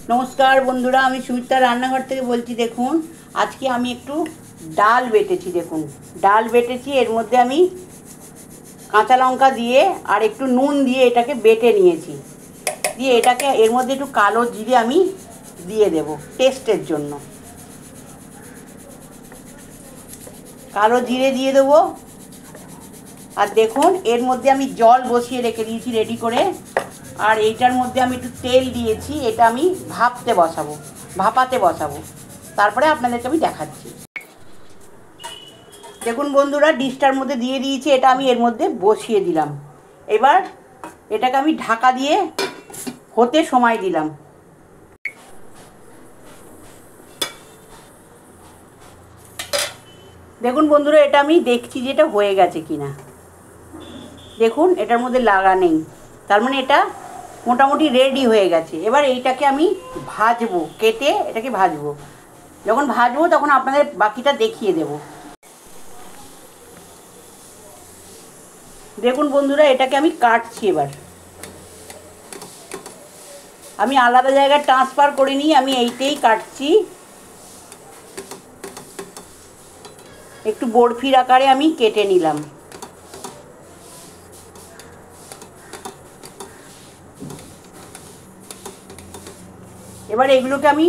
नमस्कार बंधुरा आमी सुमित्रा रान्नाघर थेके बोलছি। देखुन आज के आमी एकटू डाल बेटेছি। देखुन डाल बेटेছি, एर मध्य आमी काँचा लंका दिए और एकटू नून दिए एटाके बेटे निয়েছি। दिए एटाके एर मध्य एकटू कालो जिरे आमी दिए देव टेस्टेर जन्य। कालो जिरे दिए देव और देखुन एर मध्य आमी जल बसिए रेखे दिয়েছি रेडी करे। और एटार मध्य आमी एकटू तेल दिएছি, एटा आमी भापते बसाबो, भापाते बसाबो, तारपरे आपनादेरके आमी देखाচ্ছি। देखुन बंधुरा डिशटार मध्य दिए दिয়েছি, एटा आमी एर मध्य बसिए दिलाम। एबार एटाके आमी ढाका दिए होते समय दिलाम। देखुन बंधुरा एटा आमी देखছি যে এটা হয়ে গেছে কিনা। দেখুন এটার মধ্যে লাগা নেই, তার মানে এটা মোটামুটি রেডি হয়ে গেছে। এবার এইটাকে আমি ভাজবো, কেটে এটাকে ভাজবো। যখন ভাজবো তখন আপনাদের বাকিটা দেখিয়ে দেব। দেখুন বন্ধুরা এটাকে আমি কাটছি। এবার আমি আলাদা জায়গায় ট্রান্সফার করিনি, আমি এইটাই কাটছি। একটু বরফির আকারে আমি কেটে নিলাম। এবার এগুলোকে আমি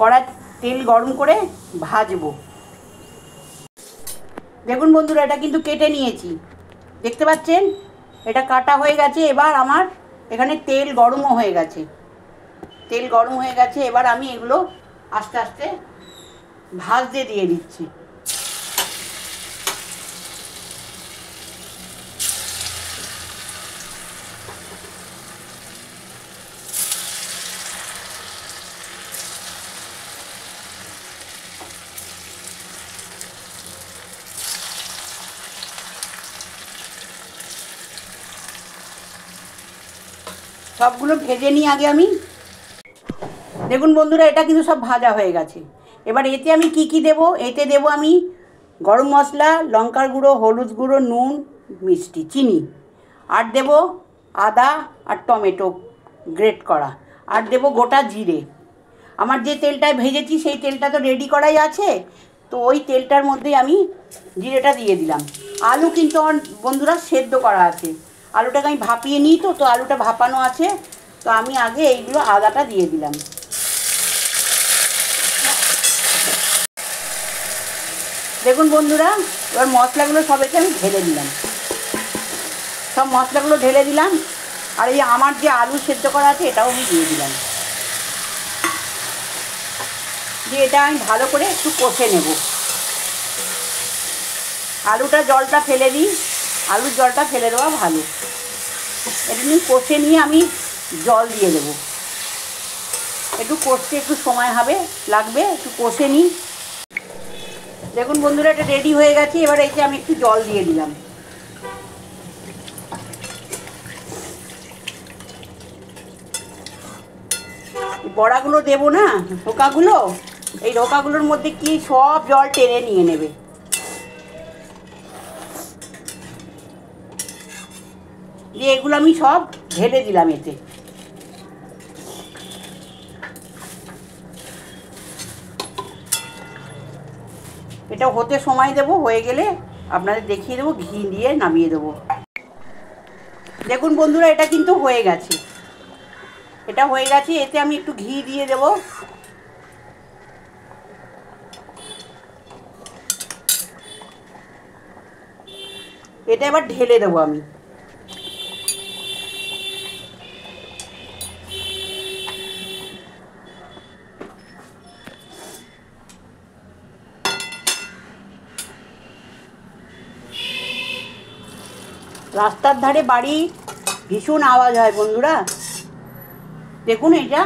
কড়াই তেল গরম করে ভাজবো। দেখুন বন্ধুরা এটা কিন্তু কেটে নিয়েছি, দেখতে পাচ্ছেন এটা কাটা হয়ে গেছে। এবার আমার এখানে তেল গরমও হয়ে গেছে, তেল গরম হয়ে গেছে। এবার আমি এগুলো আস্তে আস্তে ভাজতে দিয়ে দিচ্ছি। সবগুলো ভেজে নিই আগে আমি। দেখুন বন্ধুরা এটা কিন্তু সব ভাজা হয়ে গেছে। এবার এতে আমি কি কি দেব? এতে দেব আমি গরম মশলা, লঙ্কার গুঁড়ো, হলুদ গুঁড়ো, নুন, মিষ্টি, চিনি, আর দেব আদা আর টমেটো গ্রেট করা, আর দেব গোটা জিরে। আমার যে তেলটায় ভেজেছি সেই তেলটা তো রেডি করাই আছে, তো ওই তেলটার মধ্যেই আমি জিরেটা দিয়ে দিলাম। আলু কিন্তু আমার বন্ধুরা সেদ্ধ করা আছে, আলুটাকে আমি ভাপিয়ে নিই। তো আলুটা ভাপানো আছে, তো আমি আগে এইগুলো আদাটা দিয়ে দিলাম। দেখুন বন্ধুরা এবার মশলাগুলো সব এতে আমি ঢেলে দিলাম, সব মশলাগুলো ঢেলে দিলাম। আর এই আমার যে আলু সেদ্ধ করা আছে এটাও আমি দিয়ে দিলাম। দিয়ে এটা আমি ভালো করে একটু কষে নেব। আলুটা জলটা ফেলে দিই, আলুর জলটা ফেলে দেওয়া ভালো। এটা নিয়ে কষে নিয়ে আমি জল দিয়ে দেবো। একটু কষতে একটু সময় লাগবে, একটু কষে নিই। দেখুন বন্ধুরা এটা রেডি হয়ে গেছে। এবার এতে আমি একটু জল দিয়ে দিলাম। বড়াগুলো দেবো না, রোকাগুলো, এই রোকাগুলোর মধ্যে কি সব জল টেনে নিয়ে নেবে। দিয়ে এগুলো আমি সব ঢেলে দিলাম এতে। এটা হতে সময় দেব, হয়ে গেলে আপনাদের দেখিয়ে দেবো, ঘি দিয়ে নামিয়ে দেবো। দেখুন বন্ধুরা এটা কিন্তু হয়ে গেছে, এটা হয়ে গেছে। এতে আমি একটু ঘি দিয়ে দেব। এটা এবার ঢেলে দেবো আমি। রাস্তার ধারে বাড়ি, ভীষণ আওয়াজ হয় বন্ধুরা। দেখুন এটা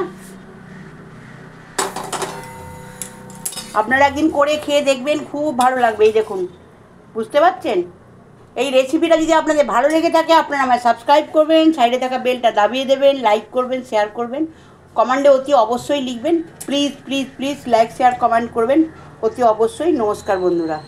আপনারা একদিন করে খেয়ে দেখবেন, খুব ভালো লাগবে। এই দেখুন, বুঝতে পারছেন? এই রেসিপিটা যদি আপনাদের ভালো লেগে থাকে আপনারা আমায় সাবস্ক্রাইব করবেন, সাইডে থাকা বেলটা দাবিয়ে দেবেন, লাইক করবেন, শেয়ার করবেন, কমেন্টে অতি অবশ্যই লিখবেন। Please please please like share comment করবেন অতি অবশ্যই। নমস্কার বন্ধুরা।